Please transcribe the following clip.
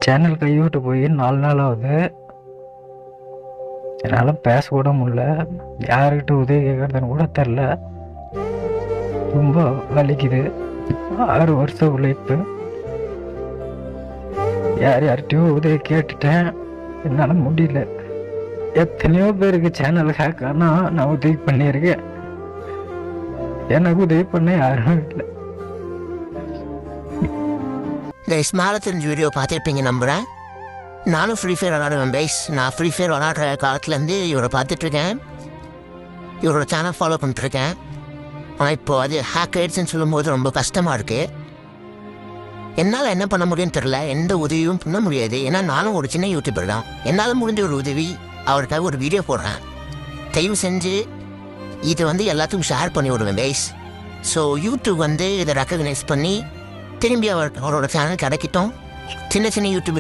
Channel கைவிட்டு போய் 4 நாள் ஆகுது. என்னால் பேச கூட முடியல. யாருக்கிட்ட உதவி கேட்குறதுன்னு கூட தெரில. ரொம்ப வலிக்குது. 6 வருஷம் உழைப்பு. யார்கிட்டையும் உதவி கேட்டுட்டேன். என்னால் முடியல. எத்தனையோ பேருக்கு சேனல் ஹேக் ஆனால் நான் உதவி பண்ணியிருக்கேன். எனக்கு உதவி பண்ண யாரும் இல்லை. இந்த ஸ்மாரத்தின் வீடியோ பார்த்துருப்பீங்க நம்புகிறேன். நானும் ஃப்ரீ ஃபயர் விளாடுவேன் பேஸ். நான் ஃப்ரீ ஃபயர் விளாடுற காலத்துலேருந்து இவரை பார்த்துட்ருக்கேன். இவரோட சேனல் ஃபாலோ பண்ணிட்டுருக்கேன். ஆனால் இப்போது அது ஹேக் ஆயிடுச்சுன்னு சொல்லும்போது ரொம்ப கஷ்டமாக இருக்குது. என்னால் என்ன பண்ண முடியும்னு தெரில. எந்த உதவியும் பண்ண முடியாது. ஏன்னா நானும் ஒரு சின்ன யூடியூபர் தான். என்னால் முடிஞ்ச ஒரு உதவி அவருக்காக ஒரு வீடியோ போடுறேன். தயவு செஞ்சு இதை எல்லாத்துக்கும் ஷேர் பண்ணி விடுவேன் பேஸ். ஸோ யூடியூப் இதை ரெக்கக்னைஸ் பண்ணி திரும்பி அவரோட சேனல் கிடைக்கட்டும். சின்ன சின்ன யூடியூப்